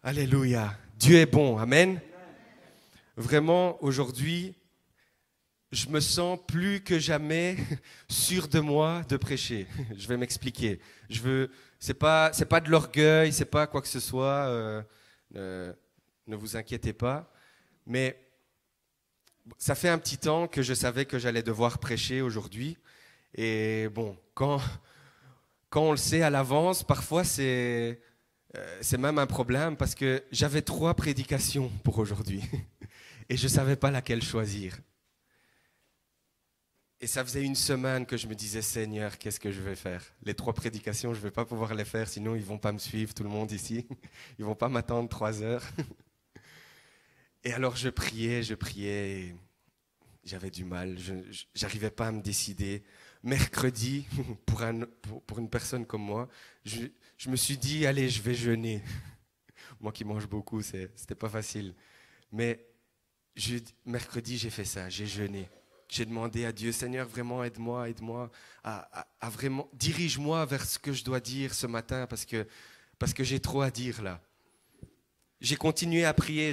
Alléluia. Dieu est bon. Amen. Vraiment, aujourd'hui, je me sens plus que jamais sûr de moi de prêcher. Je vais m'expliquer. C'est pas de l'orgueil, c'est pas quoi que ce soit. Ne vous inquiétez pas. Mais ça fait un petit temps que je savais que j'allais devoir prêcher aujourd'hui. Et bon, quand on le sait à l'avance, parfois c'est même un problème parce que j'avais 3 prédications pour aujourd'hui et je ne savais pas laquelle choisir. Et ça faisait une semaine que je me disais, Seigneur, qu'est-ce que je vais faire? Les 3 prédications, je ne vais pas pouvoir les faire, sinon ils ne vont pas me suivre, tout le monde ici. Ils ne vont pas m'attendre 3 heures. Et alors je priais, et j'avais du mal, je n'arrivais pas à me décider. Mercredi, pour une personne comme moi, je me suis dit, allez, je vais jeûner. Moi qui mange beaucoup, c'était pas facile. Mais mercredi, j'ai fait ça, j'ai jeûné. J'ai demandé à Dieu, Seigneur, vraiment aide-moi à vraiment, dirige-moi vers ce que je dois dire ce matin parce que j'ai trop à dire là. J'ai continué à prier,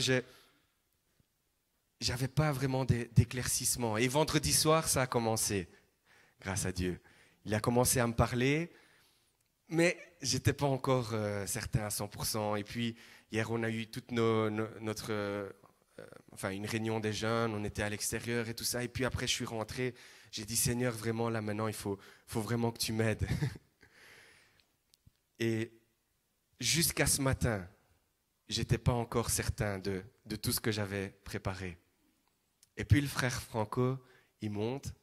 j'avais pas vraiment d'éclaircissement. Et vendredi soir, ça a commencé, grâce à Dieu. Il a commencé à me parler, mais j'étais pas encore certain à 100%. Et puis, hier, on a eu toute une réunion des jeunes, on était à l'extérieur et tout ça. Et puis après, je suis rentré, j'ai dit, Seigneur, vraiment, là, maintenant, il faut vraiment que tu m'aides. Et jusqu'à ce matin, j'étais pas encore certain de tout ce que j'avais préparé. Et puis, le frère Franco, il monte.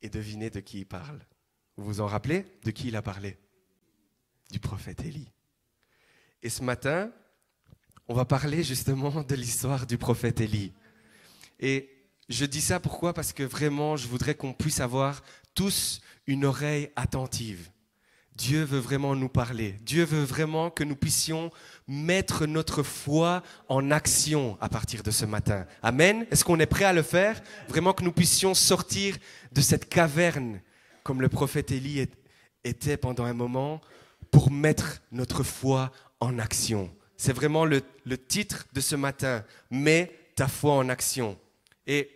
Et devinez de qui il parle. Vous vous en rappelez? De qui il a parlé? Du prophète Élie. Et ce matin, on va parler justement de l'histoire du prophète Élie. Et je dis ça pourquoi? Parce que vraiment, je voudrais qu'on puisse avoir tous une oreille attentive. Dieu veut vraiment nous parler. Dieu veut vraiment que nous puissions mettre notre foi en action à partir de ce matin. Amen. Est-ce qu'on est prêt à le faire? Vraiment que nous puissions sortir de cette caverne comme le prophète Élie était pendant un moment pour mettre notre foi en action. C'est vraiment le titre de ce matin. Mets ta foi en action. Et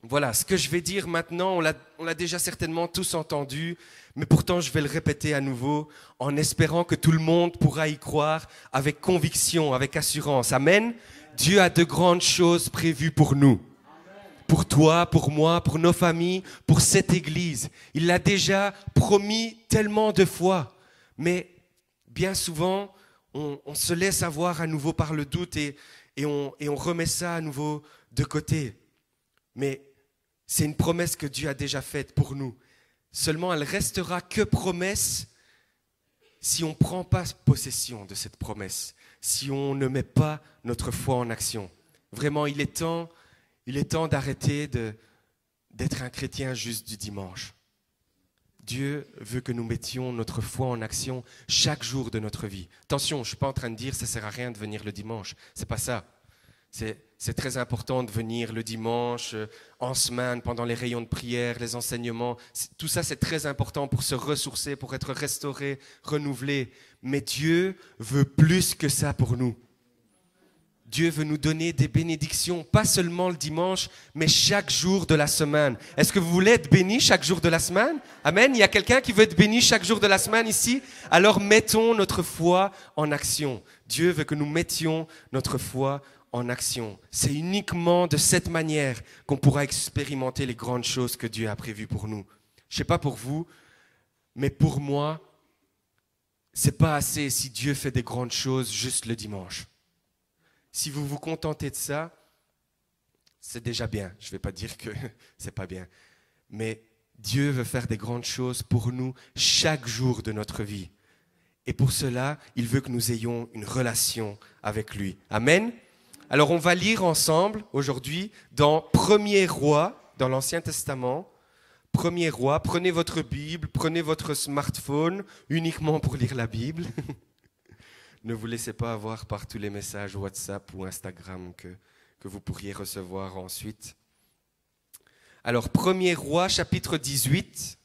voilà, ce que je vais dire maintenant, on l'a déjà certainement tous entendu, mais pourtant je vais le répéter à nouveau en espérant que tout le monde pourra y croire avec conviction, avec assurance. Amen. Dieu a de grandes choses prévues pour nous. Pour toi, pour moi, pour nos familles, pour cette église. Il l'a déjà promis tellement de fois, mais bien souvent, on se laisse avoir à nouveau par le doute et on remet ça à nouveau de côté. Mais c'est une promesse que Dieu a déjà faite pour nous. Seulement, elle restera que promesse si on ne prend pas possession de cette promesse, si on ne met pas notre foi en action. Vraiment, il est temps d'arrêter d'être un chrétien juste du dimanche. Dieu veut que nous mettions notre foi en action chaque jour de notre vie. Attention, je ne suis pas en train de dire que ça ne sert à rien de venir le dimanche. Ce n'est pas ça. C'est très important de venir le dimanche, en semaine, pendant les rayons de prière, les enseignements. Tout ça, c'est très important pour se ressourcer, pour être restauré, renouvelé. Mais Dieu veut plus que ça pour nous. Dieu veut nous donner des bénédictions, pas seulement le dimanche, mais chaque jour de la semaine. Est-ce que vous voulez être béni chaque jour de la semaine? Amen. Il y a quelqu'un qui veut être béni chaque jour de la semaine ici? Alors mettons notre foi en action. Dieu veut que nous mettions notre foi en action. C'est uniquement de cette manière qu'on pourra expérimenter les grandes choses que Dieu a prévues pour nous. Je ne sais pas pour vous, mais pour moi, c'est pas assez si Dieu fait des grandes choses juste le dimanche. Si vous vous contentez de ça, c'est déjà bien. Je ne vais pas dire que c'est pas bien. Mais Dieu veut faire des grandes choses pour nous chaque jour de notre vie. Et pour cela, il veut que nous ayons une relation avec lui. Amen. Alors on va lire ensemble aujourd'hui dans 1er Roi, dans l'Ancien Testament, 1er Roi, prenez votre Bible, prenez votre smartphone uniquement pour lire la Bible. Ne vous laissez pas avoir par tous les messages WhatsApp ou Instagram que vous pourriez recevoir ensuite. Alors, 1er Roi, chapitre 18,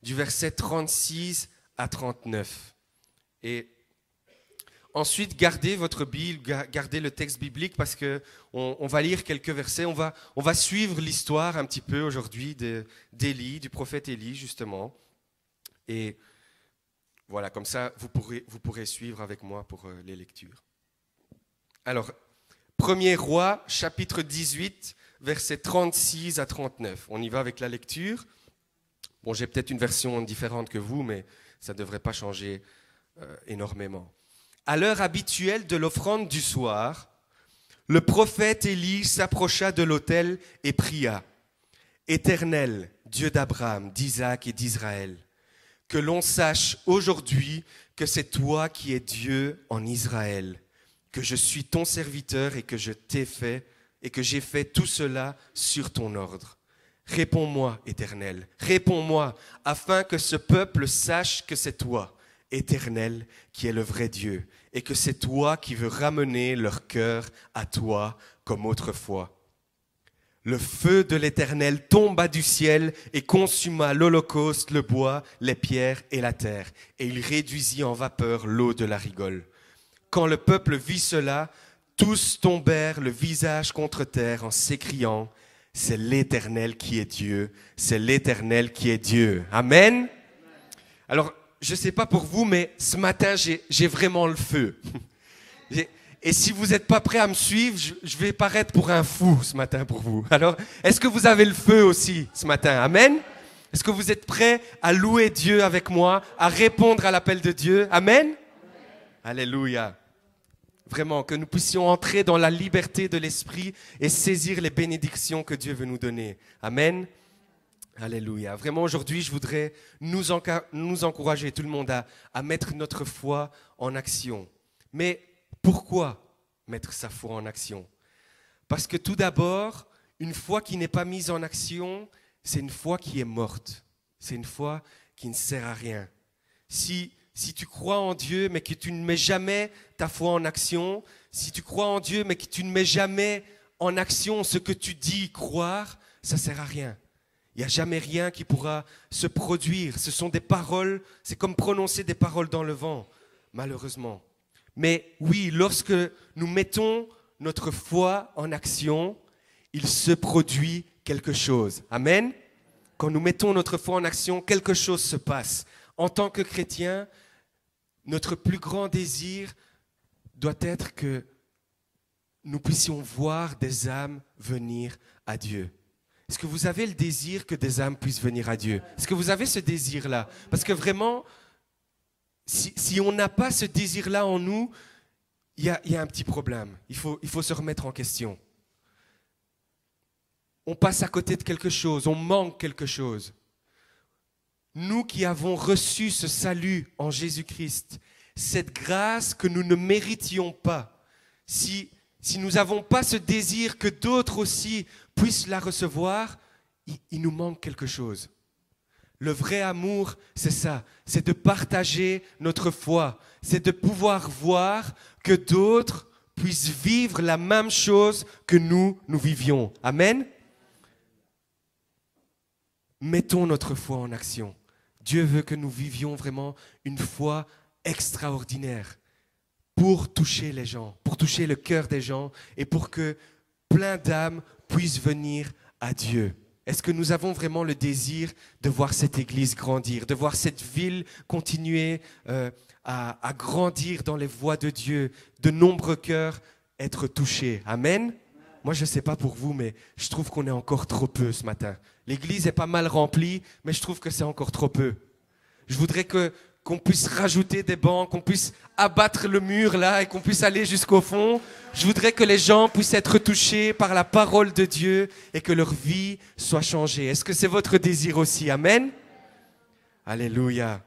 du verset 36 à 39. Et ensuite, gardez votre Bible, gardez le texte biblique parce qu'on va lire quelques versets. On va suivre l'histoire un petit peu aujourd'hui d'Élie, du prophète Élie, justement. Et voilà, comme ça, vous pourrez suivre avec moi pour les lectures. Alors, 1er Roi, chapitre 18, versets 36 à 39. On y va avec la lecture. Bon, j'ai peut-être une version différente que vous, mais ça ne devrait pas changer énormément. À l'heure habituelle de l'offrande du soir, le prophète Élie s'approcha de l'autel et pria. « Éternel, Dieu d'Abraham, d'Isaac et d'Israël, que l'on sache aujourd'hui que c'est toi qui es Dieu en Israël, que je suis ton serviteur et que j'ai fait tout cela sur ton ordre. Réponds-moi, Éternel, réponds-moi, afin que ce peuple sache que c'est toi, Éternel, qui est le vrai Dieu, et que c'est toi qui veux ramener leur cœur à toi comme autrefois. Le feu de l'Éternel tomba du ciel et consuma l'holocauste, le bois, les pierres et la terre, et il réduisit en vapeur l'eau de la rigole. Quand le peuple vit cela, tous tombèrent le visage contre terre en s'écriant, « C'est l'Éternel qui est Dieu, c'est l'Éternel qui est Dieu. » Amen. Alors, je ne sais pas pour vous, mais ce matin, j'ai vraiment le feu. Et si vous n'êtes pas prêts à me suivre, je vais paraître pour un fou ce matin pour vous. Alors, est-ce que vous avez le feu aussi ce matin? Amen. Est-ce que vous êtes prêts à louer Dieu avec moi, à répondre à l'appel de Dieu? Amen. Alléluia. Vraiment, que nous puissions entrer dans la liberté de l'esprit et saisir les bénédictions que Dieu veut nous donner. Amen. Alléluia. Vraiment, aujourd'hui, je voudrais nous encourager, tout le monde, à mettre notre foi en action. Mais pourquoi mettre sa foi en action? Parce que tout d'abord, une foi qui n'est pas mise en action, c'est une foi qui est morte. C'est une foi qui ne sert à rien. Si tu crois en Dieu, mais que tu ne mets jamais ta foi en action, si tu crois en Dieu, mais que tu ne mets jamais en action ce que tu dis croire, ça ne sert à rien. Il n'y a jamais rien qui pourra se produire. Ce sont des paroles, c'est comme prononcer des paroles dans le vent, malheureusement. Mais oui, lorsque nous mettons notre foi en action, il se produit quelque chose. Amen. Quand nous mettons notre foi en action, quelque chose se passe. En tant que chrétien, notre plus grand désir doit être que nous puissions voir des âmes venir à Dieu. Est-ce que vous avez le désir que des âmes puissent venir à Dieu? Est-ce que vous avez ce désir-là? Parce que vraiment, si on n'a pas ce désir-là en nous, il y a un petit problème. Il faut se remettre en question. On passe à côté de quelque chose, on manque quelque chose. Nous qui avons reçu ce salut en Jésus-Christ, cette grâce que nous ne méritions pas, si nous n'avons pas ce désir que d'autres aussi puissent la recevoir, il nous manque quelque chose. Le vrai amour, c'est ça, c'est de partager notre foi, c'est de pouvoir voir que d'autres puissent vivre la même chose que nous vivions. Amen. Mettons notre foi en action. Dieu veut que nous vivions vraiment une foi extraordinaire pour toucher les gens, pour toucher le cœur des gens et pour que plein d'âmes puissent venir à Dieu. Est-ce que nous avons vraiment le désir de voir cette église grandir, de voir cette ville continuer à grandir dans les voies de Dieu, de nombreux cœurs être touchés? Amen. Moi, je ne sais pas pour vous, mais je trouve qu'on est encore trop peu ce matin. L'église est pas mal remplie, mais je trouve que c'est encore trop peu. Je voudrais qu'on puisse rajouter des bancs, qu'on puisse abattre le mur là et qu'on puisse aller jusqu'au fond. Je voudrais que les gens puissent être touchés par la parole de Dieu et que leur vie soit changée. Est-ce que c'est votre désir aussi? Amen. Alléluia.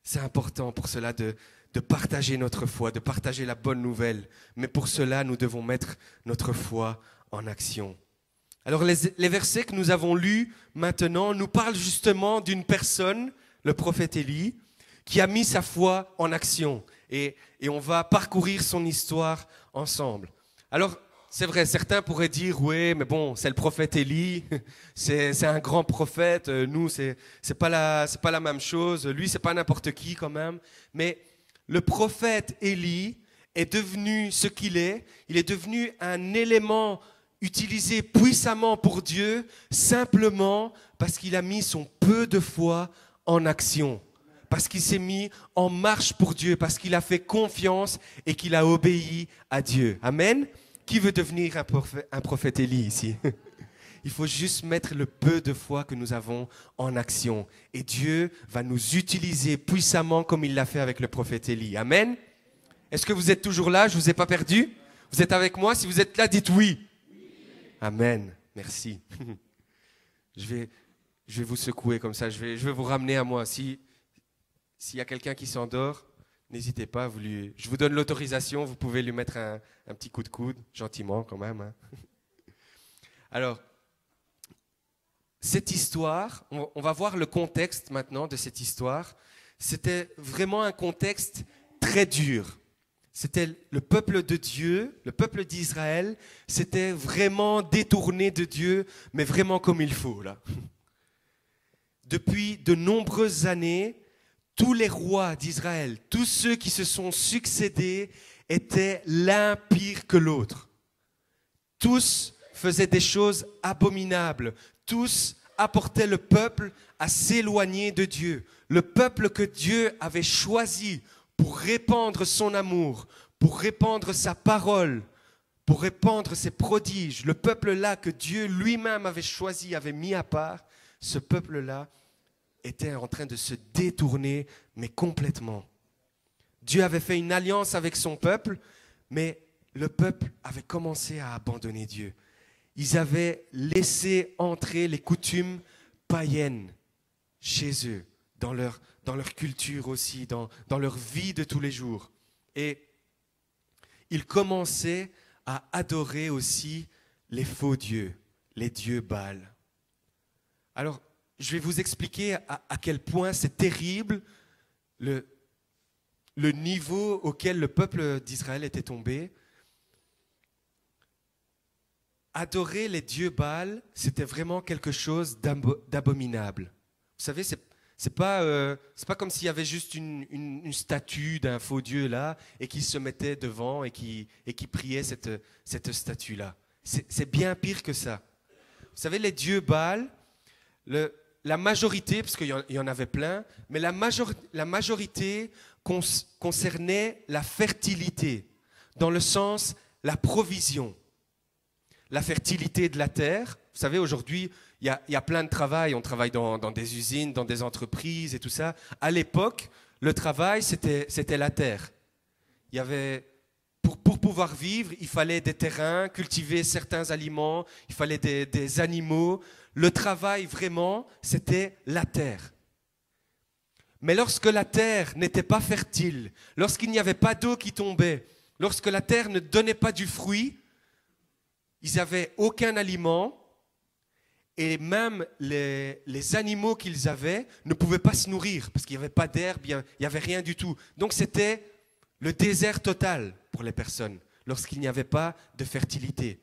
C'est important pour cela de partager notre foi, de partager la bonne nouvelle. Mais pour cela, nous devons mettre notre foi en action. Alors les versets que nous avons lus maintenant nous parlent justement d'une personne, le prophète Élie, qui a mis sa foi en action. Et on va parcourir son histoire ensemble. Alors, c'est vrai, certains pourraient dire, oui, mais bon, c'est le prophète Élie, c'est un grand prophète, nous, c'est pas la même chose, lui, c'est pas n'importe qui quand même. Mais le prophète Élie est devenu ce qu'il est, il est devenu un élément utilisé puissamment pour Dieu, simplement parce qu'il a mis son peu de foi en action. Parce qu'il s'est mis en marche pour Dieu, parce qu'il a fait confiance et qu'il a obéi à Dieu. Amen. Qui veut devenir un prophète Élie ici? Il faut juste mettre le peu de foi que nous avons en action. Et Dieu va nous utiliser puissamment comme il l'a fait avec le prophète Élie. Amen. Est-ce que vous êtes toujours là? Je ne vous ai pas perdu? Vous êtes avec moi? Si vous êtes là, dites oui. Amen. Merci. Je vais vous secouer comme ça. Je vais vous ramener à moi. S'il y a quelqu'un qui s'endort, n'hésitez pas. Je vous donne l'autorisation. Vous pouvez lui mettre un petit coup de coude, gentiment quand même. Hein. Alors, cette histoire, on va voir le contexte maintenant de cette histoire. C'était vraiment un contexte très dur. C'était le peuple de Dieu, le peuple d'Israël, s'était vraiment détourné de Dieu, mais vraiment comme il faut, là. Depuis de nombreuses années, tous les rois d'Israël, tous ceux qui se sont succédés, étaient l'un pire que l'autre. Tous faisaient des choses abominables. Tous apportaient le peuple à s'éloigner de Dieu. Le peuple que Dieu avait choisi pour répandre son amour, pour répandre sa parole, pour répandre ses prodiges. Le peuple-là que Dieu lui-même avait choisi, avait mis à part, ce peuple-là était en train de se détourner, mais complètement. Dieu avait fait une alliance avec son peuple, mais le peuple avait commencé à abandonner Dieu. Ils avaient laissé entrer les coutumes païennes chez eux, dans leur culture aussi, dans leur vie de tous les jours. Et ils commençaient à adorer aussi les faux dieux, les dieux Baal. Alors, je vais vous expliquer à quel point c'est terrible le niveau auquel le peuple d'Israël était tombé. Adorer les dieux Baal, c'était vraiment quelque chose d'abominable. Vous savez, c'est pas comme s'il y avait juste une statue d'un faux dieu là et qui se mettait devant et qui priait cette statue-là. C'est bien pire que ça. Vous savez, les dieux Baal, la majorité, parce qu'il y en avait plein, mais la majorité concernait la fertilité, dans le sens la provision. La fertilité de la terre. Vous savez, aujourd'hui, il y a plein de travail. On travaille dans des usines, dans des entreprises et tout ça. À l'époque, le travail, c'était la terre. Il y avait, pour pouvoir vivre, il fallait des terrains, cultiver certains aliments, il fallait des animaux. Le travail, vraiment, c'était la terre. Mais lorsque la terre n'était pas fertile, lorsqu'il n'y avait pas d'eau qui tombait, lorsque la terre ne donnait pas du fruit, ils n'avaient aucun aliment et même les animaux qu'ils avaient ne pouvaient pas se nourrir parce qu'il n'y avait pas d'herbe, il n'y avait rien du tout. Donc c'était le désert total pour les personnes lorsqu'il n'y avait pas de fertilité.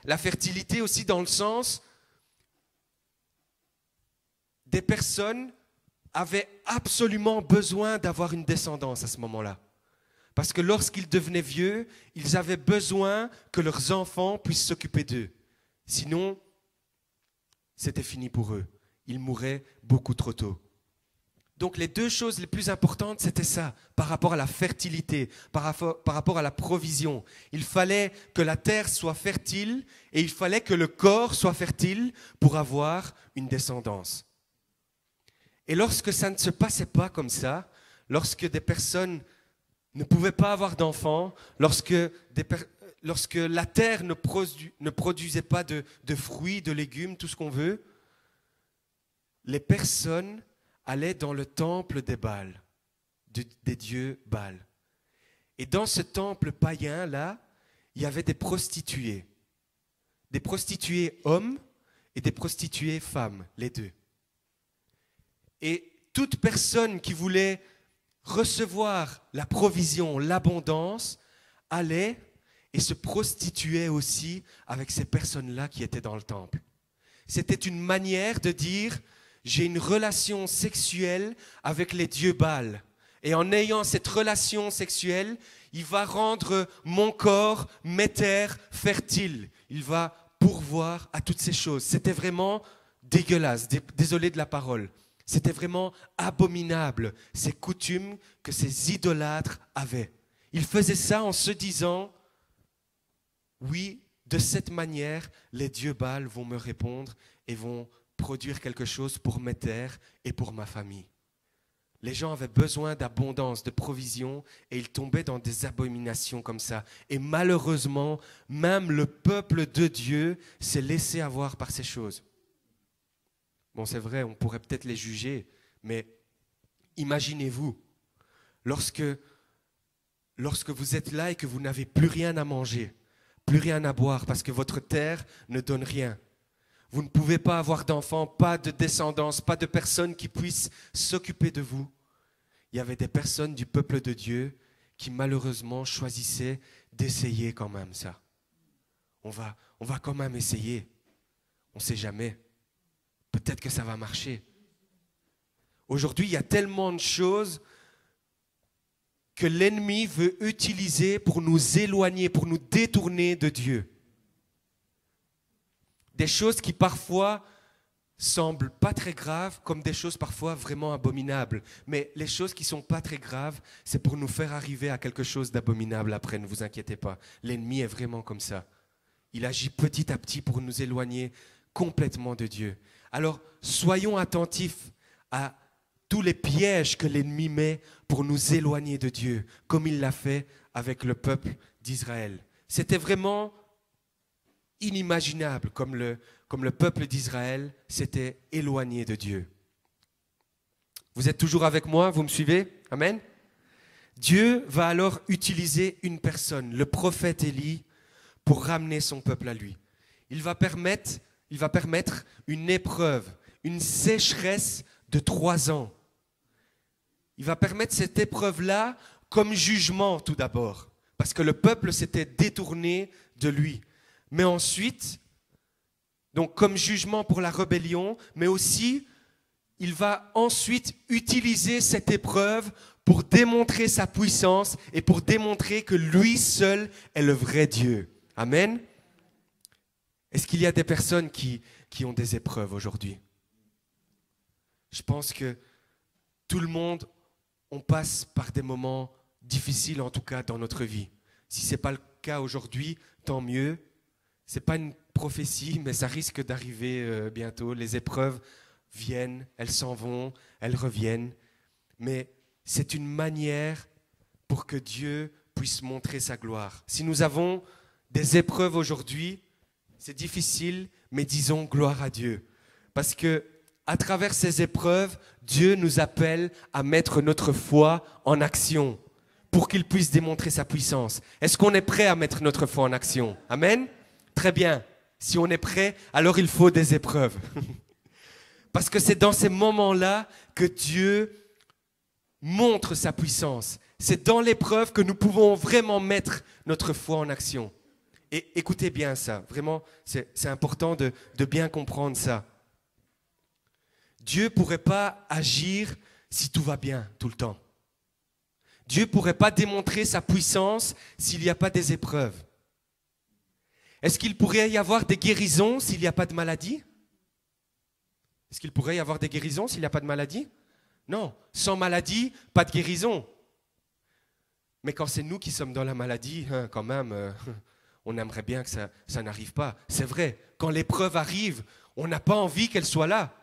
La fertilité aussi dans le sens des personnes avaient absolument besoin d'avoir une descendance à ce moment-là. Parce que lorsqu'ils devenaient vieux, ils avaient besoin que leurs enfants puissent s'occuper d'eux. Sinon, c'était fini pour eux. Ils mouraient beaucoup trop tôt. Donc les deux choses les plus importantes, c'était ça, par rapport à la fertilité, par rapport à la provision. Il fallait que la terre soit fertile et il fallait que le corps soit fertile pour avoir une descendance. Et lorsque ça ne se passait pas comme ça, lorsque des personnes ne pouvaient pas avoir d'enfants, lorsque la terre ne produisait pas de fruits, de légumes, tout ce qu'on veut, les personnes allaient dans le temple des Baals, des dieux Baals. Et dans ce temple païen-là, il y avait des prostituées. des prostituées hommes et des prostituées femmes, les deux. Et toute personne qui voulait recevoir la provision, l'abondance, allait et se prostituait aussi avec ces personnes-là qui étaient dans le temple. C'était une manière de dire « j'ai une relation sexuelle avec les dieux Baal ». Et en ayant cette relation sexuelle, il va rendre mon corps, mes terres, fertiles. Il va pourvoir à toutes ces choses. C'était vraiment dégueulasse, désolé de la parole. C'était vraiment abominable, ces coutumes que ces idolâtres avaient. Ils faisaient ça en se disant, oui, de cette manière, les dieux Baal vont me répondre et vont produire quelque chose pour mes terres et pour ma famille. Les gens avaient besoin d'abondance, de provision, et ils tombaient dans des abominations comme ça. Et malheureusement, même le peuple de Dieu s'est laissé avoir par ces choses. Bon, c'est vrai, on pourrait peut-être les juger, mais imaginez-vous, lorsque vous êtes là et que vous n'avez plus rien à manger, plus rien à boire, parce que votre terre ne donne rien. Vous ne pouvez pas avoir d'enfants, pas de descendance, pas de personnes qui puissent s'occuper de vous. Il y avait des personnes du peuple de Dieu qui malheureusement choisissaient d'essayer quand même ça. On va quand même essayer. On ne sait jamais. Peut-être que ça va marcher. Aujourd'hui, il y a tellement de choses que l'ennemi veut utiliser pour nous éloigner, pour nous détourner de Dieu. Des choses qui parfois semblent pas très graves, comme des choses parfois vraiment abominables. Mais les choses qui sont pas très graves, c'est pour nous faire arriver à quelque chose d'abominable après, ne vous inquiétez pas. L'ennemi est vraiment comme ça. Il agit petit à petit pour nous éloigner complètement de Dieu. Alors, soyons attentifs à tous les pièges que l'ennemi met pour nous éloigner de Dieu, comme il l'a fait avec le peuple d'Israël. C'était vraiment inimaginable comme le peuple d'Israël s'était éloigné de Dieu. Vous êtes toujours avec moi? Vous me suivez? Amen. Dieu va alors utiliser une personne, le prophète Élie, pour ramener son peuple à lui. Il va permettre une épreuve, une sécheresse de 3 ans. Il va permettre cette épreuve-là comme jugement tout d'abord, parce que le peuple s'était détourné de lui. Mais ensuite, donc comme jugement pour la rébellion, mais aussi, il va ensuite utiliser cette épreuve pour démontrer sa puissance et pour démontrer que lui seul est le vrai Dieu. Amen. Est-ce qu'il y a des personnes qui ont des épreuves aujourd'hui? Je pense que tout le monde, on passe par des moments difficiles, en tout cas dans notre vie. Si ce n'est pas le cas aujourd'hui, tant mieux. Ce n'est pas une prophétie, mais ça risque d'arriver bientôt. Les épreuves viennent, elles s'en vont, elles reviennent. Mais c'est une manière pour que Dieu puisse montrer sa gloire. Si nous avons des épreuves aujourd'hui, c'est difficile, mais disons gloire à Dieu. Parce que à travers ces épreuves, Dieu nous appelle à mettre notre foi en action pour qu'il puisse démontrer sa puissance. Est-ce qu'on est prêt à mettre notre foi en action? Amen? Très bien. Si on est prêt, alors il faut des épreuves. Parce que c'est dans ces moments-là que Dieu montre sa puissance. C'est dans l'épreuve que nous pouvons vraiment mettre notre foi en action. Et écoutez bien ça, vraiment, c'est important de bien comprendre ça. Dieu ne pourrait pas agir si tout va bien tout le temps. Dieu ne pourrait pas démontrer sa puissance s'il n'y a pas des épreuves. Est-ce qu'il pourrait y avoir des guérisons s'il n'y a pas de maladie? Est-ce qu'il pourrait y avoir des guérisons s'il n'y a pas de maladie? Non, sans maladie, pas de guérison. Mais quand c'est nous qui sommes dans la maladie, quand même, on aimerait bien que ça n'arrive pas. C'est vrai, quand l'épreuve arrive, on n'a pas envie qu'elle soit là.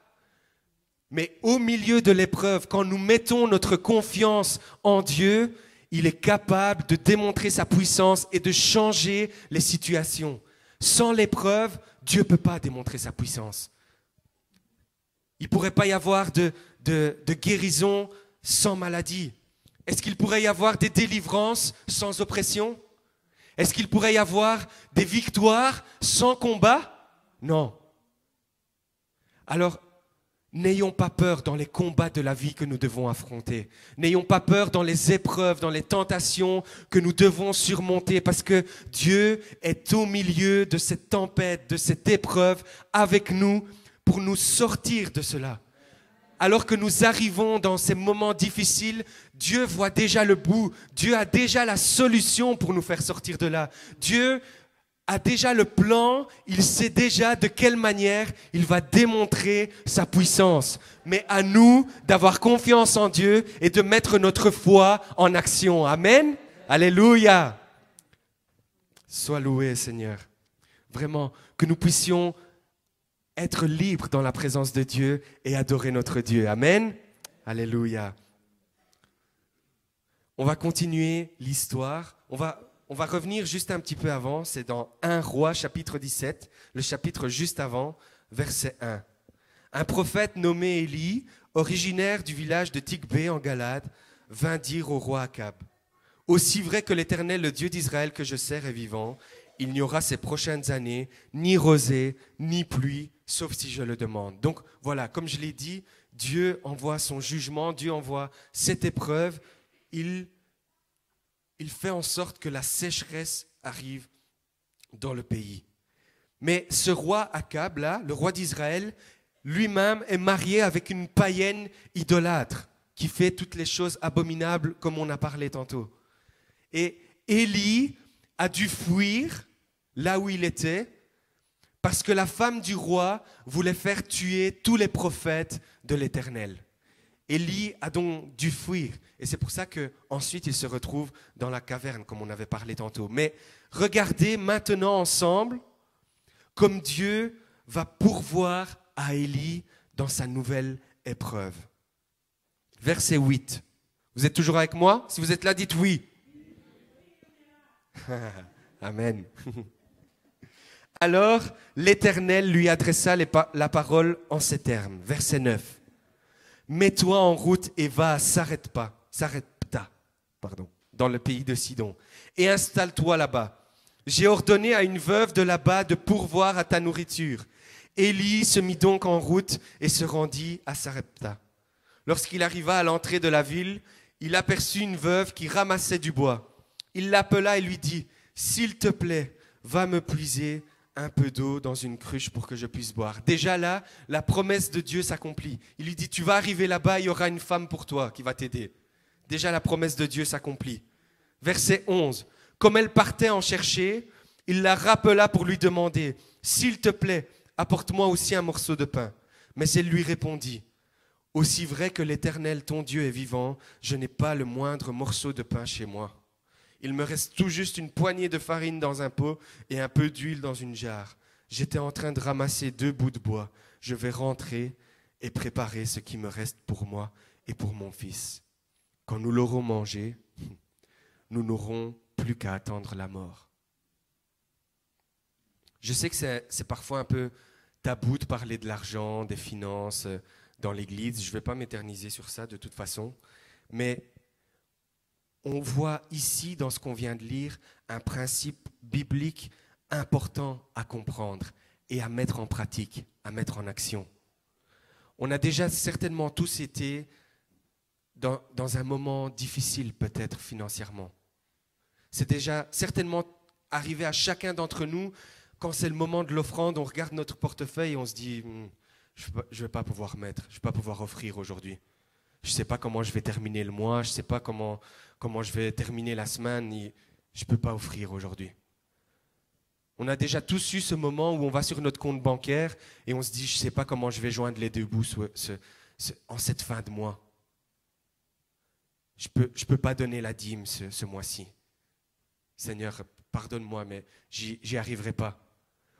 Mais au milieu de l'épreuve, quand nous mettons notre confiance en Dieu, il est capable de démontrer sa puissance et de changer les situations. Sans l'épreuve, Dieu ne peut pas démontrer sa puissance. Il ne pourrait pas y avoir de guérison sans maladie. Est-ce qu'il pourrait y avoir des délivrances sans oppression? Est-ce qu'il pourrait y avoir des victoires sans combat? Non. Alors, n'ayons pas peur dans les combats de la vie que nous devons affronter. N'ayons pas peur dans les épreuves, dans les tentations que nous devons surmonter parce que Dieu est au milieu de cette tempête, de cette épreuve avec nous pour nous sortir de cela. Alors que nous arrivons dans ces moments difficiles, Dieu voit déjà le bout. Dieu a déjà la solution pour nous faire sortir de là. Dieu a déjà le plan, il sait déjà de quelle manière il va démontrer sa puissance. Mais à nous d'avoir confiance en Dieu et de mettre notre foi en action. Amen. Alléluia. Sois loué, Seigneur. Vraiment, que nous puissions être libres dans la présence de Dieu et adorer notre Dieu. Amen. Alléluia. On va continuer l'histoire. On va revenir juste un petit peu avant. C'est dans 1 Roi, chapitre 17, le chapitre juste avant, verset 1. Un prophète nommé Élie, originaire du village de Tikbé en Galade, vint dire au roi Akab: « Aussi vrai que l'Éternel, le Dieu d'Israël que je sers, est vivant, il n'y aura ces prochaines années ni rosée, ni pluie, sauf si je le demande. » Donc voilà, comme je l'ai dit, Dieu envoie son jugement, Dieu envoie cette épreuve. Il fait en sorte que la sécheresse arrive dans le pays. Mais ce roi Akab, là, le roi d'Israël, lui-même est marié avec une païenne idolâtre qui fait toutes les choses abominables comme on a parlé tantôt. Et Élie a dû fuir là où il était parce que la femme du roi voulait faire tuer tous les prophètes de l'Éternel. Élie a donc dû fuir. Et c'est pour ça qu'ensuite il se retrouve dans la caverne, comme on avait parlé tantôt. Mais regardez maintenant ensemble comme Dieu va pourvoir à Élie dans sa nouvelle épreuve. Verset 8. Vous êtes toujours avec moi? Si vous êtes là, dites oui. Amen. Alors l'Éternel lui adressa la parole en ces termes. Verset 9. Mets-toi en route et va à Sarepta, dans le pays de Sidon, et installe-toi là-bas. J'ai ordonné à une veuve de là-bas de pourvoir à ta nourriture. Élie se mit donc en route et se rendit à Sarepta. Lorsqu'il arriva à l'entrée de la ville, il aperçut une veuve qui ramassait du bois. Il l'appela et lui dit: « S'il te plaît, va me puiser un peu d'eau dans une cruche pour que je puisse boire. » Déjà là, la promesse de Dieu s'accomplit. Il lui dit: « Tu vas arriver là-bas, il y aura une femme pour toi qui va t'aider. » Déjà la promesse de Dieu s'accomplit. Verset 11. Comme elle partait en chercher, il la rappela pour lui demander: « S'il te plaît, apporte-moi aussi un morceau de pain. » Mais elle lui répondit: « Aussi vrai que l'Éternel, ton Dieu, est vivant, je n'ai pas le moindre morceau de pain chez moi. Il me reste tout juste une poignée de farine dans un pot et un peu d'huile dans une jarre. J'étais en train de ramasser 2 bouts de bois. Je vais rentrer et préparer ce qui me reste pour moi et pour mon fils. Quand nous l'aurons mangé, nous n'aurons plus qu'à attendre la mort. » Je sais que c'est parfois un peu tabou de parler de l'argent, des finances dans l'Église. Je ne vais pas m'éterniser sur ça de toute façon. Mais on voit ici, dans ce qu'on vient de lire, un principe biblique important à comprendre et à mettre en pratique, à mettre en action. On a déjà certainement tous été dans un moment difficile, peut-être financièrement. C'est déjà certainement arrivé à chacun d'entre nous, quand c'est le moment de l'offrande, on regarde notre portefeuille et on se dit « je ne vais pas pouvoir mettre, je ne vais pas pouvoir offrir aujourd'hui. Je ne sais pas comment je vais terminer le mois, je ne sais pas comment je vais terminer la semaine, je ne peux pas offrir aujourd'hui. » On a déjà tous eu ce moment où on va sur notre compte bancaire et on se dit « je ne sais pas comment je vais joindre les 2 bouts en cette fin de mois. Je peux pas donner la dîme ce mois-ci. Seigneur, pardonne-moi, mais j'y arriverai pas. »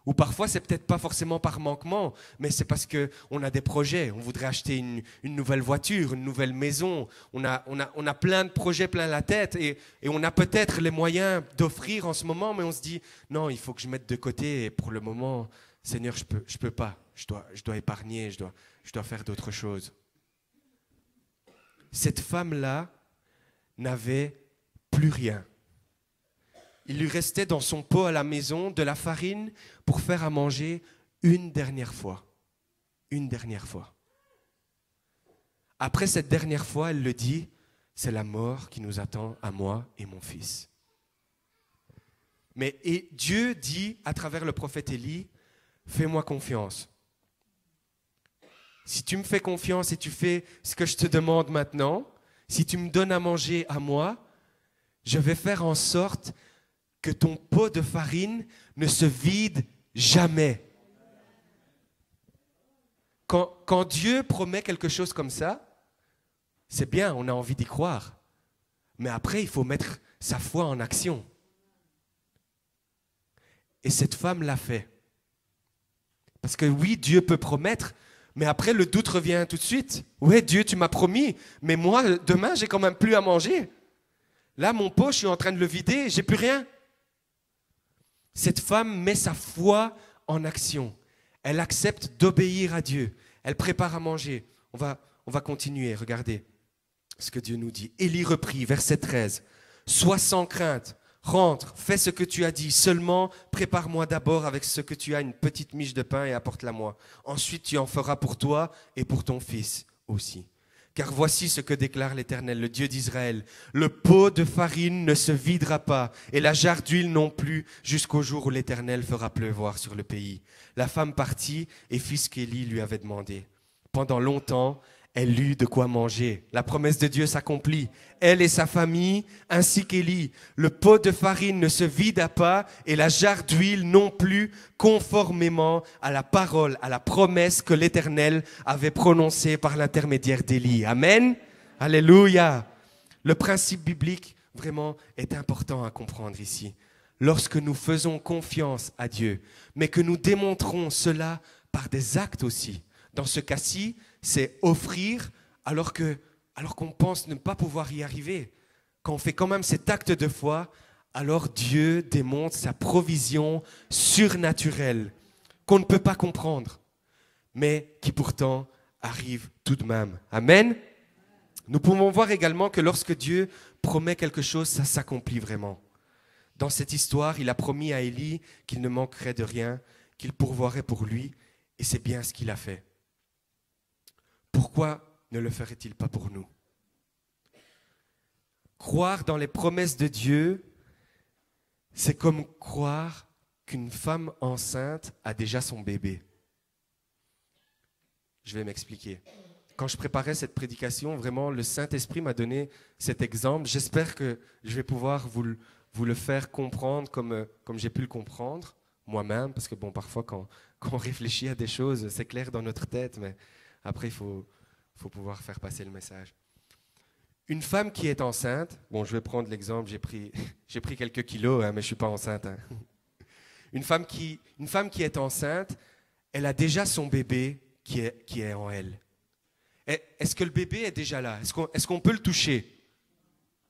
Ou parfois, c'est peut-être pas forcément par manquement, mais c'est parce qu'on a des projets. On voudrait acheter une nouvelle voiture, une nouvelle maison. On a plein de projets plein la tête et on a peut-être les moyens d'offrir en ce moment, mais on se dit « non, il faut que je mette de côté et pour le moment, Seigneur, je peux pas. Je dois épargner, je dois faire d'autres choses. » Cette femme-là n'avait plus rien. il lui restait dans son pot à la maison de la farine pour faire à manger une dernière fois. Une dernière fois. Après cette dernière fois, elle le dit, c'est la mort qui nous attend à moi et mon fils. Et Dieu dit à travers le prophète Élie, fais-moi confiance. Si tu me fais confiance et tu fais ce que je te demande maintenant, si tu me donnes à manger à moi, je vais faire en sorte que ton pot de farine ne se vide jamais. Quand Dieu promet quelque chose comme ça, c'est bien, on a envie d'y croire. Mais après, il faut mettre sa foi en action. Et cette femme l'a fait. Parce que oui, Dieu peut promettre, mais après le doute revient tout de suite. Ouais, Dieu, tu m'as promis, mais moi, demain, j'ai quand même plus à manger. Là, mon pot, je suis en train de le vider, j'ai plus rien. Cette femme met sa foi en action. Elle accepte d'obéir à Dieu. Elle prépare à manger. On va continuer, regardez ce que Dieu nous dit. Élie reprit, verset 13. Sois sans crainte, rentre, fais ce que tu as dit. Seulement, prépare-moi d'abord avec ce que tu as, une petite miche de pain et apporte-la-moi. Ensuite, tu en feras pour toi et pour ton fils aussi. Car voici ce que déclare l'Éternel, le Dieu d'Israël. Le pot de farine ne se videra pas, et la jarre d'huile non plus, jusqu'au jour où l'Éternel fera pleuvoir sur le pays. La femme partit et fit ce qu'Élie lui avait demandé. Pendant longtemps, elle eut de quoi manger. La promesse de Dieu s'accomplit. Elle et sa famille, ainsi qu'Élie. Le pot de farine ne se vida pas, et la jarre d'huile non plus, conformément à la parole, à la promesse que l'Éternel avait prononcée par l'intermédiaire d'Élie. Amen. Alléluia. Le principe biblique, vraiment, est important à comprendre ici. Lorsque nous faisons confiance à Dieu, mais que nous démontrons cela par des actes aussi. Dans ce cas-ci, c'est offrir alors qu'on pense ne pas pouvoir y arriver. Quand on fait quand même cet acte de foi, alors Dieu démontre sa provision surnaturelle qu'on ne peut pas comprendre, mais qui pourtant arrive tout de même. Amen. Nous pouvons voir également que lorsque Dieu promet quelque chose, ça s'accomplit vraiment. Dans cette histoire, il a promis à Élie qu'il ne manquerait de rien, qu'il pourvoirait pour lui, et c'est bien ce qu'il a fait. Pourquoi ne le ferait-il pas pour nous? Croire dans les promesses de Dieu, c'est comme croire qu'une femme enceinte a déjà son bébé. Je vais m'expliquer. Quand je préparais cette prédication, vraiment, le Saint-Esprit m'a donné cet exemple. J'espère que je vais pouvoir vous le faire comprendre comme j'ai pu le comprendre moi-même, parce que bon, parfois, quand on réfléchit à des choses, c'est clair dans notre tête, mais après, il faut pouvoir faire passer le message. Une femme qui est enceinte, bon, je vais prendre l'exemple, j'ai pris quelques kilos, mais je ne suis pas enceinte. Hein. Une femme qui est enceinte, elle a déjà son bébé qui est en elle. Est-ce que le bébé est déjà là? Est-ce qu'on peut le toucher?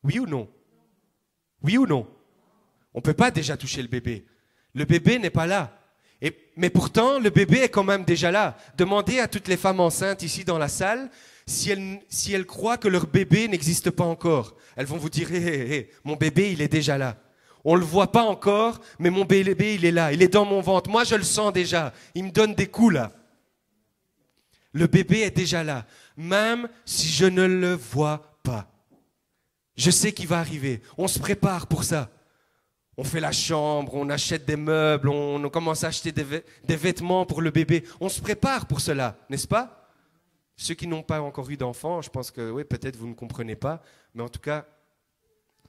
Oui ou non? Oui ou non? On ne peut pas déjà toucher le bébé. Le bébé n'est pas là. Mais pourtant, le bébé est quand même déjà là. Demandez à toutes les femmes enceintes ici dans la salle si elles croient que leur bébé n'existe pas encore. Elles vont vous dire, hey, mon bébé, il est déjà là. On ne le voit pas encore, mais mon bébé, il est là. Il est dans mon ventre. Moi, je le sens déjà. Il me donne des coups là. Le bébé est déjà là, même si je ne le vois pas. Je sais qu'il va arriver. On se prépare pour ça. On fait la chambre, on achète des meubles, on commence à acheter des vêtements pour le bébé. On se prépare pour cela, n'est-ce pas? Ceux qui n'ont pas encore eu d'enfants, je pense que oui, peut-être vous ne comprenez pas, mais en tout cas,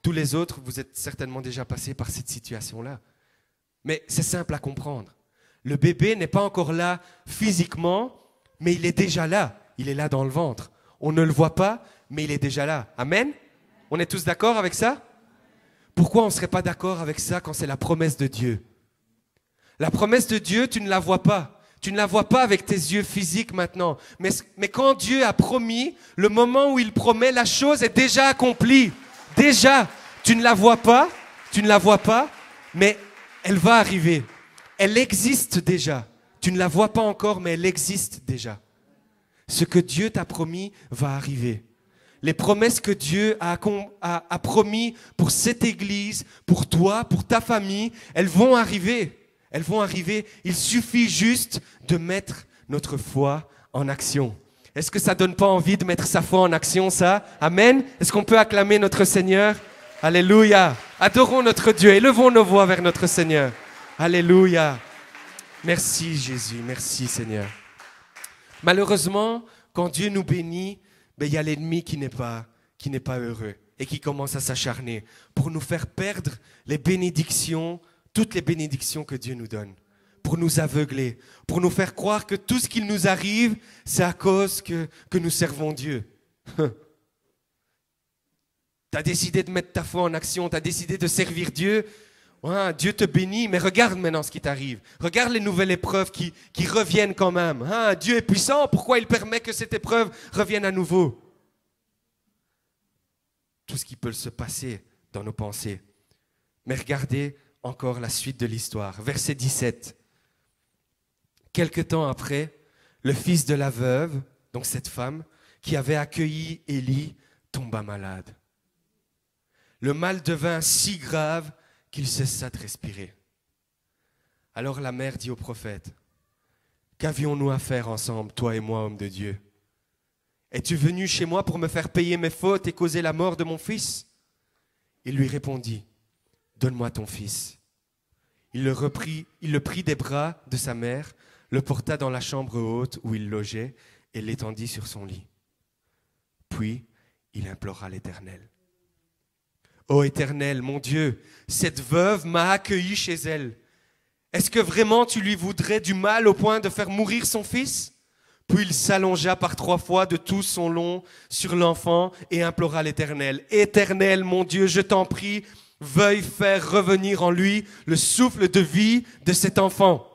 tous les autres, vous êtes certainement déjà passés par cette situation-là. Mais c'est simple à comprendre. Le bébé n'est pas encore là physiquement, mais il est déjà là. Il est là dans le ventre. On ne le voit pas, mais il est déjà là. Amen? On est tous d'accord avec ça? Pourquoi on ne serait pas d'accord avec ça quand c'est la promesse de Dieu? La promesse de Dieu, tu ne la vois pas. Tu ne la vois pas avec tes yeux physiques maintenant. Mais quand Dieu a promis, le moment où il promet, la chose est déjà accomplie. Déjà, tu ne la vois pas, mais elle va arriver. Elle existe déjà. Tu ne la vois pas encore, mais elle existe déjà. Ce que Dieu t'a promis va arriver. Les promesses que Dieu a promis pour cette église, pour toi, pour ta famille, elles vont arriver. Elles vont arriver. Il suffit juste de mettre notre foi en action. Est-ce que ça donne pas envie de mettre sa foi en action, ça? Amen. Est-ce qu'on peut acclamer notre Seigneur? Alléluia. Adorons notre Dieu. Élevons nos voix vers notre Seigneur. Alléluia. Merci Jésus. Merci Seigneur. Malheureusement, quand Dieu nous bénit, il y a l'ennemi qui n'est pas heureux et qui commence à s'acharner pour nous faire perdre les bénédictions, toutes les bénédictions que Dieu nous donne, pour nous aveugler, pour nous faire croire que tout ce qui nous arrive, c'est à cause que nous servons Dieu. Tu as décidé de mettre ta foi en action, tu as décidé de servir Dieu. Ouais, Dieu te bénit, mais regarde maintenant ce qui t'arrive. Regarde les nouvelles épreuves qui reviennent quand même. Hein, Dieu est puissant, pourquoi il permet que cette épreuve revienne à nouveau? Tout ce qui peut se passer dans nos pensées. Mais regardez encore la suite de l'histoire. Verset 17. Quelque temps après, le fils de la veuve, donc cette femme, qui avait accueilli Élie, tomba malade. Le mal devint si grave qu'il cessa de respirer. Alors la mère dit au prophète, « Qu'avions-nous à faire ensemble, toi et moi, homme de Dieu? Es-tu venu chez moi pour me faire payer mes fautes et causer la mort de mon fils ?» Il lui répondit, « Donne-moi ton fils. » Il le prit des bras de sa mère, le porta dans la chambre haute où il logeait et l'étendit sur son lit. Puis il implora l'Éternel. Ô Éternel, mon Dieu, cette veuve m'a accueilli chez elle. Est-ce que vraiment tu lui voudrais du mal au point de faire mourir son fils? Puis il s'allongea par 3 fois de tout son long sur l'enfant et implora l'Éternel. Éternel, mon Dieu, je t'en prie, veuille faire revenir en lui le souffle de vie de cet enfant.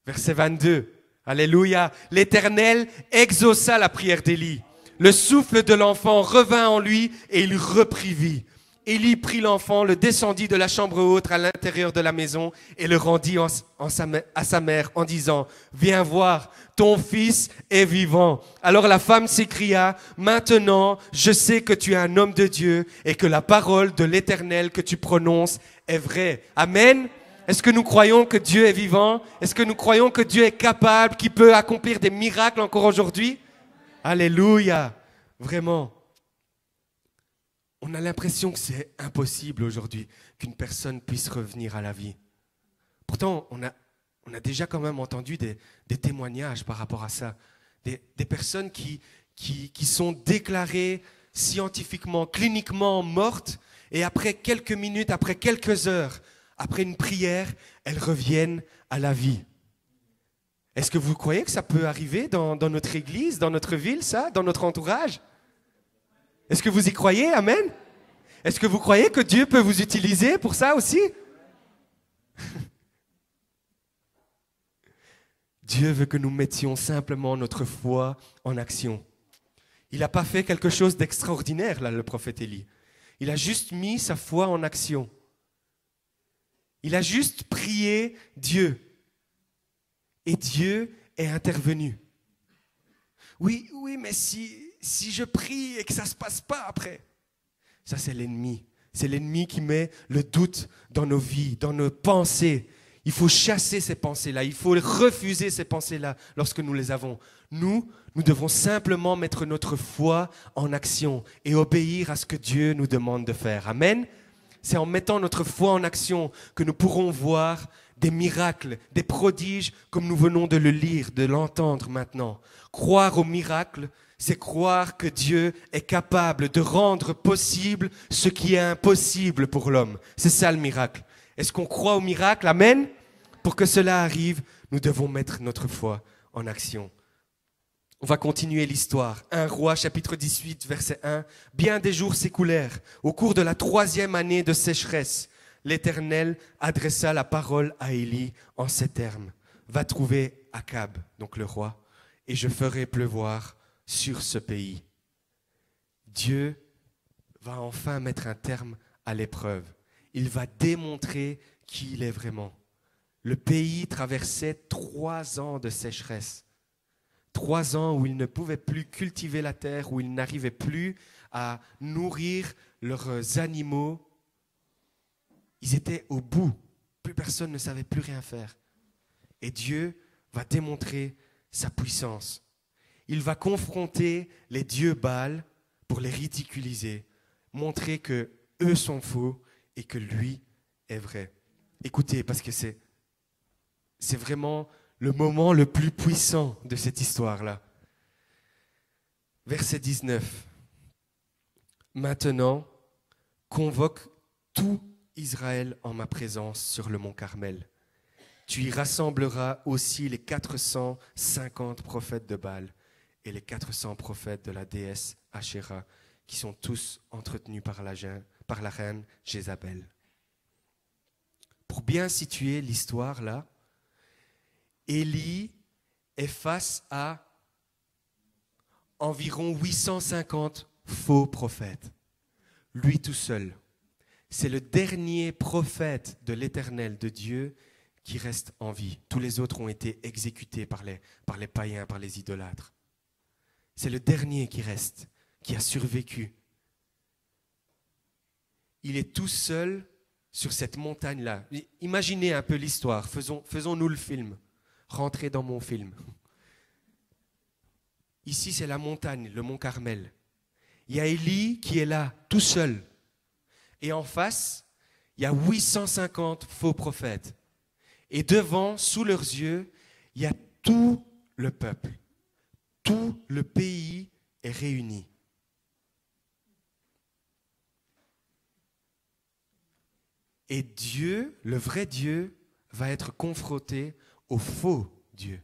Verset 22. Alléluia. L'Éternel exauça la prière d'Élie. Le souffle de l'enfant revint en lui et il reprit vie. Élie prit l'enfant, le descendit de la chambre haute à l'intérieur de la maison et le rendit à sa mère en disant, « Viens voir, ton fils est vivant. » Alors la femme s'écria, « Maintenant, je sais que tu es un homme de Dieu et que la parole de l'Éternel que tu prononces est vraie. » Amen. Est-ce que nous croyons que Dieu est vivant? Est-ce que nous croyons que Dieu est capable, qu'il peut accomplir des miracles encore aujourd'hui? Alléluia. Vraiment. On a l'impression que c'est impossible aujourd'hui qu'une personne puisse revenir à la vie. Pourtant, on a déjà quand même entendu des témoignages par rapport à ça. Des personnes qui sont déclarées scientifiquement, cliniquement mortes et après quelques minutes, après quelques heures, après une prière, elles reviennent à la vie. Est-ce que vous croyez que ça peut arriver dans notre église, dans notre ville, ça, dans notre entourage? Est-ce que vous y croyez? Amen. Est-ce que vous croyez que Dieu peut vous utiliser pour ça aussi? Dieu veut que nous mettions simplement notre foi en action. Il n'a pas fait quelque chose d'extraordinaire, là, le prophète Élie. Il a juste mis sa foi en action. Il a juste prié Dieu. Et Dieu est intervenu. Oui, mais si je prie et que ça ne se passe pas après, ça c'est l'ennemi. C'est l'ennemi qui met le doute dans nos vies, dans nos pensées. Il faut chasser ces pensées-là, il faut refuser ces pensées-là lorsque nous les avons. Nous devons simplement mettre notre foi en action et obéir à ce que Dieu nous demande de faire. Amen. C'est en mettant notre foi en action que nous pourrons voir des miracles, des prodiges, comme nous venons de le lire, de l'entendre maintenant. Croire aux miracles, c'est croire que Dieu est capable de rendre possible ce qui est impossible pour l'homme. C'est ça le miracle. Est-ce qu'on croit au miracle? Amen. Pour que cela arrive, nous devons mettre notre foi en action. On va continuer l'histoire. 1 Roi, chapitre 18, verset 1. Bien des jours s'écoulèrent. Au cours de la 3e année de sécheresse, l'Éternel adressa la parole à Élie en ces termes. Va trouver Akab, donc le roi, et je ferai pleuvoir sur ce pays. Dieu va enfin mettre un terme à l'épreuve. Il va démontrer qui il est vraiment. Le pays traversait 3 ans de sécheresse. 3 ans où ils ne pouvaient plus cultiver la terre, où ils n'arrivaient plus à nourrir leurs animaux. Ils étaient au bout. Plus personne ne savait plus rien faire. Et Dieu va démontrer sa puissance. Il va confronter les dieux Baal pour les ridiculiser, montrer que eux sont faux et que lui est vrai. Écoutez, parce que c'est vraiment le moment le plus puissant de cette histoire-là. Verset 19. Maintenant, convoque tout Israël en ma présence sur le mont Carmel. Tu y rassembleras aussi les 450 prophètes de Baal et les 400 prophètes de la déesse Ashéra, qui sont tous entretenus par la reine Jézabel. Pour bien situer l'histoire là, Élie est face à environ 850 faux prophètes. Lui tout seul. C'est le dernier prophète de l'Éternel, de Dieu, qui reste en vie. Tous les autres ont été exécutés par les païens, par les idolâtres. C'est le dernier qui reste, qui a survécu. Il est tout seul sur cette montagne-là. Imaginez un peu l'histoire. Faisons-nous le film. Rentrez dans mon film. Ici, c'est la montagne, le mont Carmel. Il y a Élie qui est là, tout seul. Et en face, il y a 850 faux prophètes. Et devant, sous leurs yeux, il y a tout le peuple. Tout le pays est réuni. Et Dieu, le vrai Dieu, va être confronté au faux Dieu.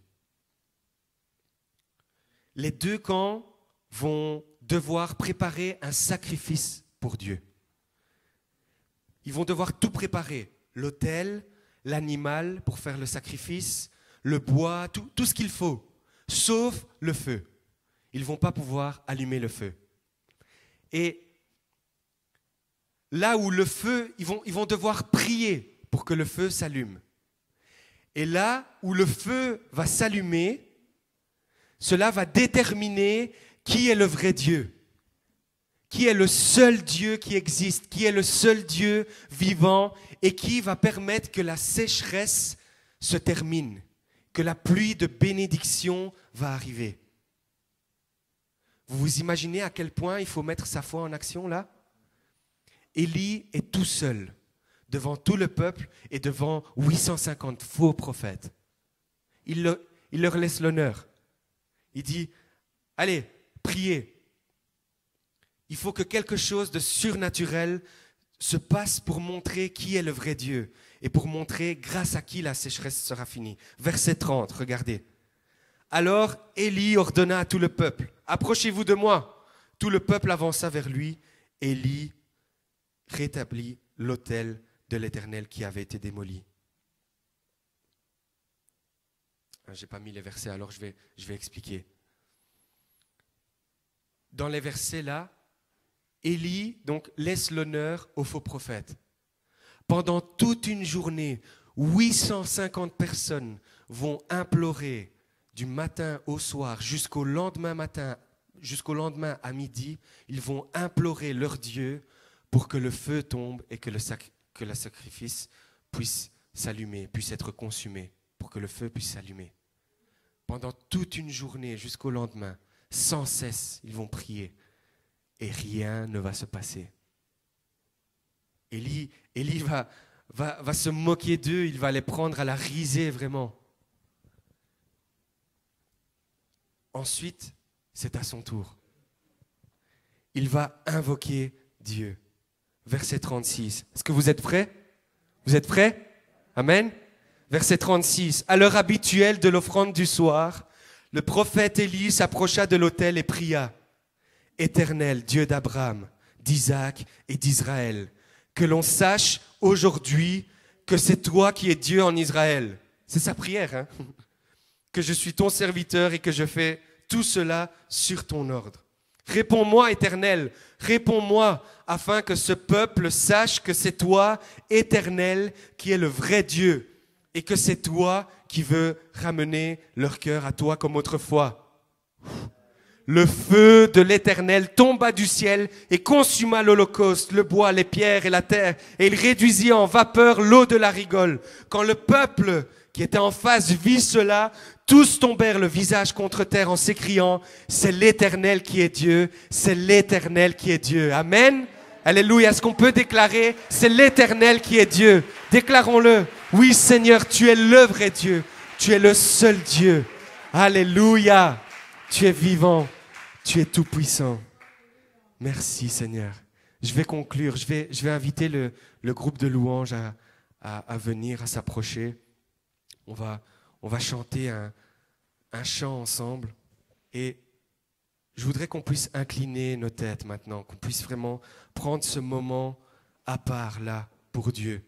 Les deux camps vont devoir préparer un sacrifice pour Dieu. Ils vont devoir tout préparer, l'autel, l'animal pour faire le sacrifice, le bois, tout ce qu'il faut, sauf le feu. Ils ne vont pas pouvoir allumer le feu. Et là où le feu, ils vont devoir prier pour que le feu s'allume. Et là où le feu va s'allumer, cela va déterminer qui est le vrai Dieu, qui est le seul Dieu qui existe, qui est le seul Dieu vivant et qui va permettre que la sécheresse se termine, que la pluie de bénédiction va arriver. Vous vous imaginez à quel point il faut mettre sa foi en action là ? Élie est tout seul devant tout le peuple et devant 850 faux prophètes. Il leur laisse l'honneur. Il dit, allez, priez. Il faut que quelque chose de surnaturel se passe pour montrer qui est le vrai Dieu et pour montrer grâce à qui la sécheresse sera finie. Verset 30, regardez. Alors Élie ordonna à tout le peuple, approchez-vous de moi. Tout le peuple avança vers lui. Élie rétablit l'autel de l'Éternel qui avait été démoli. Je n'ai pas mis les versets, alors je vais expliquer. Dans les versets là, Élie donc laisse l'honneur aux faux prophètes. Pendant toute une journée, 850 personnes vont implorer du matin au soir jusqu'au lendemain matin, jusqu'au lendemain à midi, ils vont implorer leur Dieu pour que le feu tombe et que le sacrifice puisse s'allumer, puisse être consumé, pour que le feu puisse s'allumer. Pendant toute une journée jusqu'au lendemain, sans cesse, ils vont prier et rien ne va se passer. Élie va se moquer d'eux, il va les prendre à la risée vraiment. Ensuite, c'est à son tour. Il va invoquer Dieu. Verset 36. Est-ce que vous êtes prêts ? Vous êtes prêts ? Amen. Verset 36. À l'heure habituelle de l'offrande du soir, le prophète Élie s'approcha de l'autel et pria. Éternel, Dieu d'Abraham, d'Isaac et d'Israël, que l'on sache aujourd'hui que c'est toi qui es Dieu en Israël. C'est sa prière, hein ? Que je suis ton serviteur et que je fais tout cela sur ton ordre. Réponds-moi, Éternel, réponds-moi, afin que ce peuple sache que c'est toi, Éternel, qui est le vrai Dieu, et que c'est toi qui veux ramener leur cœur à toi comme autrefois. Le feu de l'Éternel tomba du ciel et consuma l'holocauste, le bois, les pierres et la terre, et il réduisit en vapeur l'eau de la rigole. Quand le peuple qui était en face vit cela, tous tombèrent le visage contre terre en s'écriant, c'est l'Éternel qui est Dieu, c'est l'Éternel qui est Dieu. Amen. Alléluia. Est-ce qu'on peut déclarer, c'est l'Éternel qui est Dieu? Déclarons-le. Oui, Seigneur, tu es le vrai Dieu. Tu es le seul Dieu. Alléluia. Tu es vivant. Tu es tout-puissant. Merci, Seigneur. Je vais conclure. Je vais inviter le groupe de louanges à venir, à s'approcher. On va chanter un chant ensemble. Et je voudrais qu'on puisse incliner nos têtes maintenant, qu'on puisse vraiment prendre ce moment à part là pour Dieu.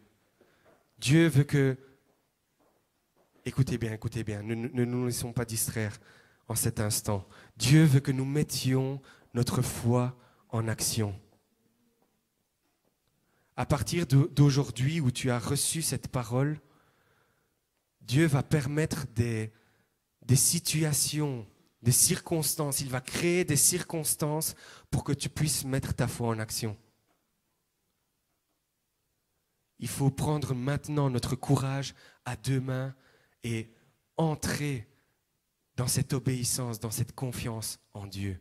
Dieu veut que... Écoutez bien, ne nous laissons pas distraire en cet instant. Dieu veut que nous mettions notre foi en action. À partir d'aujourd'hui où tu as reçu cette parole, Dieu va permettre des situations, des circonstances. Il va créer des circonstances pour que tu puisses mettre ta foi en action. Il faut prendre maintenant notre courage à deux mains et entrer dans cette obéissance, dans cette confiance en Dieu.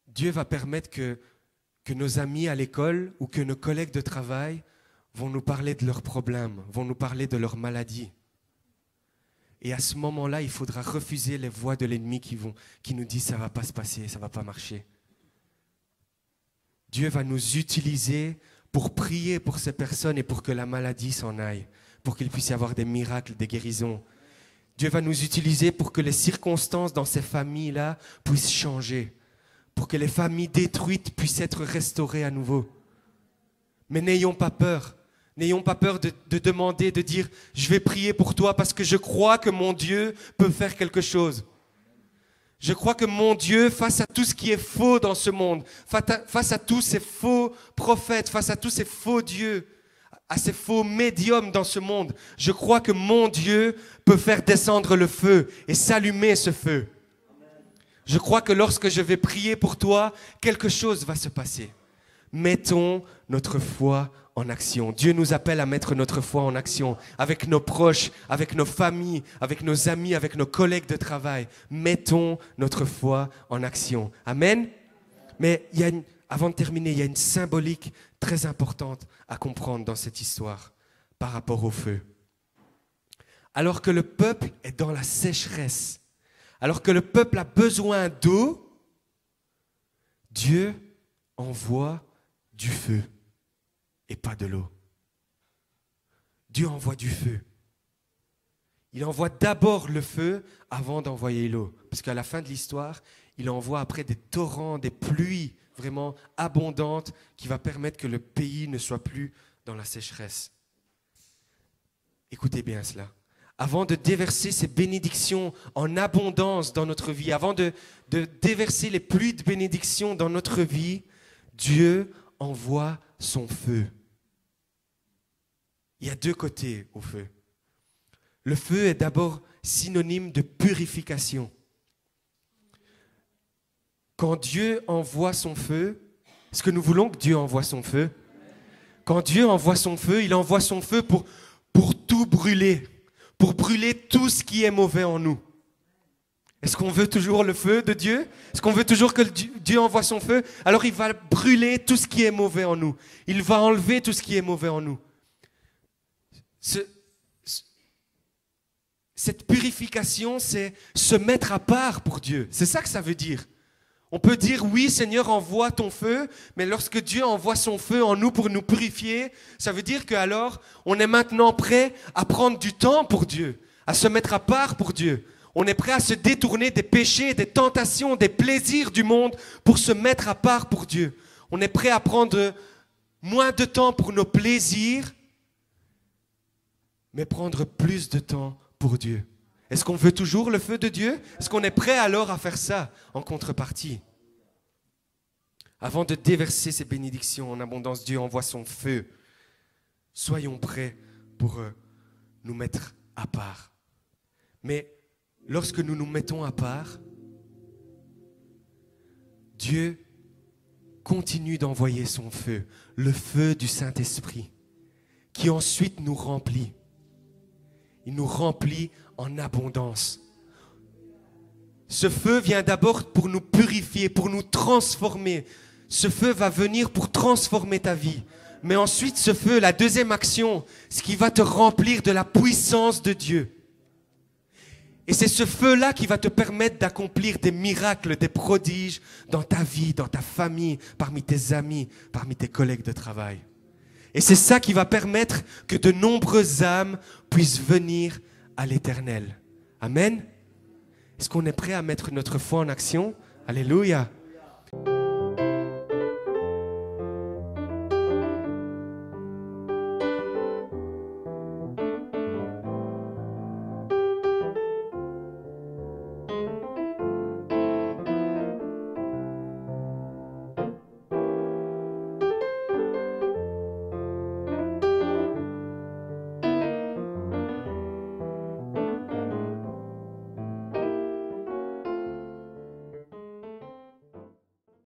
Dieu va permettre que nos amis à l'école ou que nos collègues de travail vont nous parler de leurs problèmes, vont nous parler de leurs maladies. Et à ce moment-là, il faudra refuser les voix de l'ennemi qui nous disent « ça ne va pas se passer, ça ne va pas marcher ». Dieu va nous utiliser pour prier pour ces personnes et pour que la maladie s'en aille, pour qu'il puisse y avoir des miracles, des guérisons. Dieu va nous utiliser pour que les circonstances dans ces familles-là puissent changer, pour que les familles détruites puissent être restaurées à nouveau. Mais n'ayons pas peur. N'ayons pas peur de demander, de dire « je vais prier pour toi parce que je crois que mon Dieu peut faire quelque chose ». Je crois que mon Dieu, face à tout ce qui est faux dans ce monde, face à tous ces faux prophètes, face à tous ces faux dieux, à ces faux médiums dans ce monde, je crois que mon Dieu peut faire descendre le feu et s'allumer ce feu. Je crois que lorsque je vais prier pour toi, quelque chose va se passer. Mettons notre foi en action. Dieu nous appelle à mettre notre foi en action avec nos proches, avec nos familles, avec nos amis, avec nos collègues de travail. Mettons notre foi en action. Amen. Mais avant de terminer, il y a une symbolique très importante à comprendre dans cette histoire par rapport au feu. Alors que le peuple est dans la sécheresse, alors que le peuple a besoin d'eau, Dieu envoie du feu et pas de l'eau. Dieu envoie du feu. Il envoie d'abord le feu avant d'envoyer l'eau. Parce qu'à la fin de l'histoire, il envoie après des torrents, des pluies vraiment abondantes qui va permettre que le pays ne soit plus dans la sécheresse. Écoutez bien cela. Avant de déverser ces bénédictions en abondance dans notre vie, avant de déverser les pluies de bénédictions dans notre vie, Dieu envoie son feu. Il y a deux côtés au feu. Le feu est d'abord synonyme de purification. Quand Dieu envoie son feu, est-ce que nous voulons que Dieu envoie son feu? Quand Dieu envoie son feu, il envoie son feu pour tout brûler, pour brûler tout ce qui est mauvais en nous. Est-ce qu'on veut toujours le feu de Dieu? Est-ce qu'on veut toujours que Dieu envoie son feu? Alors il va brûler tout ce qui est mauvais en nous. Il va enlever tout ce qui est mauvais en nous. Cette purification, c'est se mettre à part pour Dieu. C'est ça que ça veut dire. On peut dire, oui, Seigneur, envoie ton feu, mais lorsque Dieu envoie son feu en nous pour nous purifier, ça veut dire qu'alors, on est maintenant prêt à prendre du temps pour Dieu, à se mettre à part pour Dieu. On est prêt à se détourner des péchés, des tentations, des plaisirs du monde pour se mettre à part pour Dieu. On est prêt à prendre moins de temps pour nos plaisirs, mais prendre plus de temps pour Dieu. Est-ce qu'on veut toujours le feu de Dieu? Est-ce qu'on est prêt alors à faire ça en contrepartie? Avant de déverser ces bénédictions en abondance, Dieu envoie son feu. Soyons prêts pour nous mettre à part. Mais lorsque nous nous mettons à part, Dieu continue d'envoyer son feu, le feu du Saint-Esprit, qui ensuite nous remplit. Il nous remplit en abondance. Ce feu vient d'abord pour nous purifier, pour nous transformer. Ce feu va venir pour transformer ta vie. Mais ensuite, ce feu, la deuxième action, ce qui va te remplir de la puissance de Dieu. Et c'est ce feu-là qui va te permettre d'accomplir des miracles, des prodiges dans ta vie, dans ta famille, parmi tes amis, parmi tes collègues de travail. Et c'est ça qui va permettre que de nombreuses âmes puissent venir à l'Éternel. Amen. Est-ce qu'on est prêt à mettre notre foi en action? Alléluia.